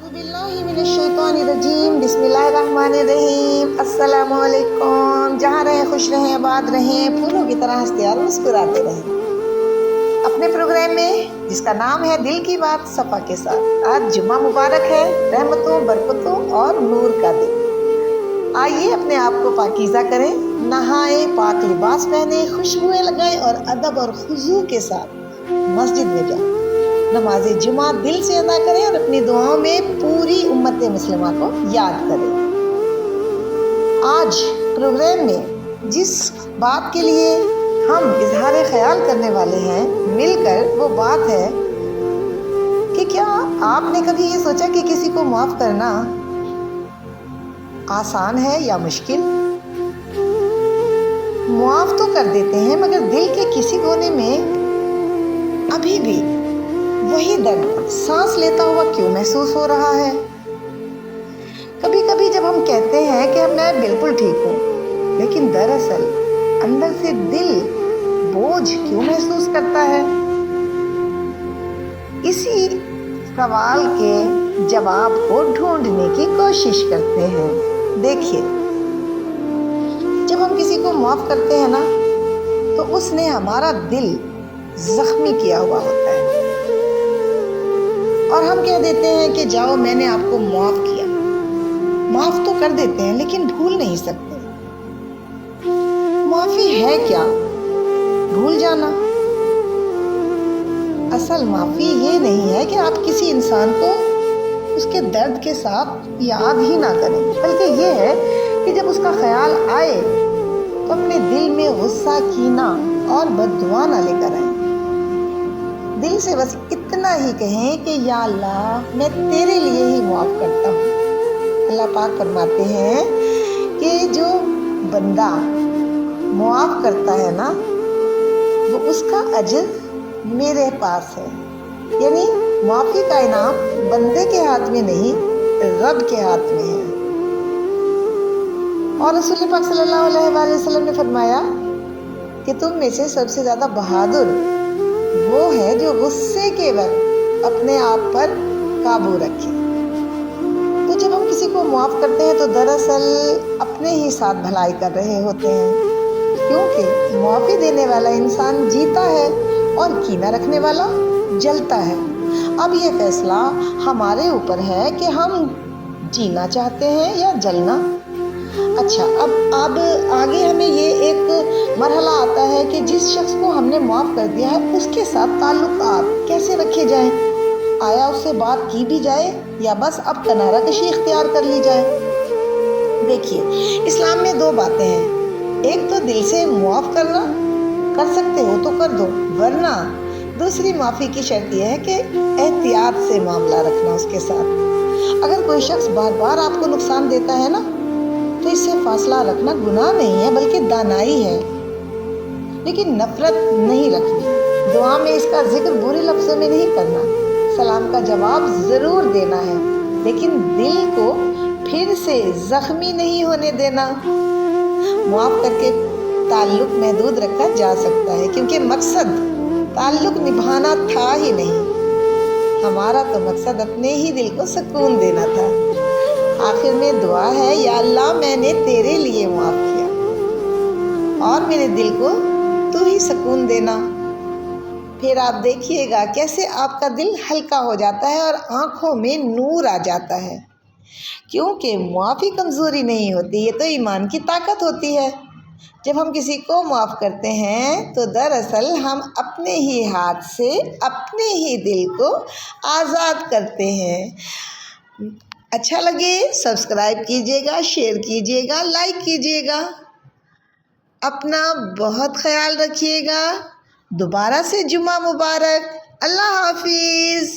बिस्मिल्लाहिर्रहमानिर्रहीम बिस्मिल्लाहिर्रहमानिर्रहीम। अस्सलाम वालेकुम। जहाँ रहें खुश रहें, आबाद रहें, फूलों की तरह हंसते और मुस्कुराते रहें। अपने प्रोग्राम में जिसका नाम है दिल की बात सफ़ा के साथ, आज जुम्मा मुबारक है, रहमतों बरकतों और नूर का दिन। आइए अपने आप को पाकीज़ा करें, नहाएं, पाक लिबास पहने, खुशबुएं लगाएं और अदब और खुशू के साथ मस्जिद में जाएं। नमाज जुमा दिल से अदा करें और अपनी दुआओं में पूरी उम्मत मुस्लिमा को याद करें। आज प्रोग्राम में जिस बात के लिए हम इजहार ख्याल करने वाले हैं मिलकर, वो बात है कि क्या आपने कभी ये सोचा कि किसी को माफ़ करना आसान है या मुश्किल? माफ़ तो कर देते हैं, मगर दिल के किसी कोने में अभी भी वही दर्द सांस लेता हुआ क्यों महसूस हो रहा है? कभी कभी जब हम कहते हैं कि मैं बिल्कुल ठीक हूँ, लेकिन दरअसल अंदर से दिल बोझ क्यों महसूस करता है? इसी सवाल के जवाब को ढूंढने की कोशिश करते हैं। देखिए, जब हम किसी को माफ़ करते हैं ना, तो उसने हमारा दिल जख्मी किया हुआ होता है और हम कह देते हैं कि जाओ, मैंने आपको माफ़ किया। माफ़ तो कर देते हैं, लेकिन भूल नहीं सकते। माफ़ी है क्या? भूल जाना। असल माफ़ी ये नहीं है कि आप किसी इंसान को उसके दर्द के साथ याद ही ना करें, बल्कि ये है कि जब उसका ख्याल आए तो अपने दिल में गुस्सा, कीना और बद्दुआ ना लेकर आए। दिल से बस इतना ही कहें कि या अल्लाह, मैं तेरे लिए ही माफ़ करता हूँ। अल्लाह पाक फरमाते हैं कि जो बंदा माफ़ करता है ना, वो उसका अजर मेरे पास है। यानी माफ़ी का इनाम बंदे के हाथ में नहीं, रब के हाथ में है। और रसूल पाक सल्लल्लाहु अलैहि वसल्लम ने फरमाया कि तुम में से सबसे ज़्यादा बहादुर वो है जो गुस्से के वक्त अपने आप पर काबू रखे। तो जब हम किसी को माफ़ करते हैं तो दरअसल अपने ही साथ भलाई कर रहे होते हैं, क्योंकि माफ़ी देने वाला इंसान जीता है और कीना रखने वाला जलता है। अब ये फैसला हमारे ऊपर है कि हम जीना चाहते हैं या जलना। अच्छा, अब आगे हमें ये एक मरहला आता है कि जिस शख्स को हमने माफ़ कर दिया है उसके साथ ताल्लुकात कैसे रखे जाएं? आया उससे बात की भी जाए या बस अब किनारा कशी इख्तियार कर ली जाए? देखिए, इस्लाम में दो बातें हैं। एक तो दिल से माफ़ करना, कर सकते हो तो कर दो, वरना दूसरी माफ़ी की शर्त यह है कि एहतियात से मामला रखना उसके साथ। अगर कोई शख्स बार बार आपको नुकसान देता है ना, तो इससे फासला रखना गुनाह नहीं है, बल्कि दानाई है। लेकिन नफरत नहीं रखनी, दुआ में इसका जिक्र बुरे लफ्ज़ों में नहीं करना, सलाम का जवाब ज़रूर देना है, लेकिन दिल को फिर से ज़ख्मी नहीं होने देना। माफ़ करके ताल्लुक़ महदूद रखा जा सकता है, क्योंकि मकसद ताल्लुक़ निभाना था ही नहीं। हमारा तो मकसद अपने ही दिल को सुकून देना था। आखिर में दुआ है, या अल्लाह, मैंने तेरे लिए माफ़ किया और मेरे दिल को तू ही सुकून देना। फिर आप देखिएगा कैसे आपका दिल हल्का हो जाता है और आँखों में नूर आ जाता है, क्योंकि माफ़ी कमज़ोरी नहीं होती, ये तो ईमान की ताकत होती है। जब हम किसी को माफ़ करते हैं तो दरअसल हम अपने ही हाथ से अपने ही दिल को आज़ाद करते हैं। अच्छा लगे सब्सक्राइब कीजिएगा, शेयर कीजिएगा, लाइक कीजिएगा। अपना बहुत ख्याल रखिएगा। दोबारा से जुम्मा मुबारक। अल्लाह हाफिज़।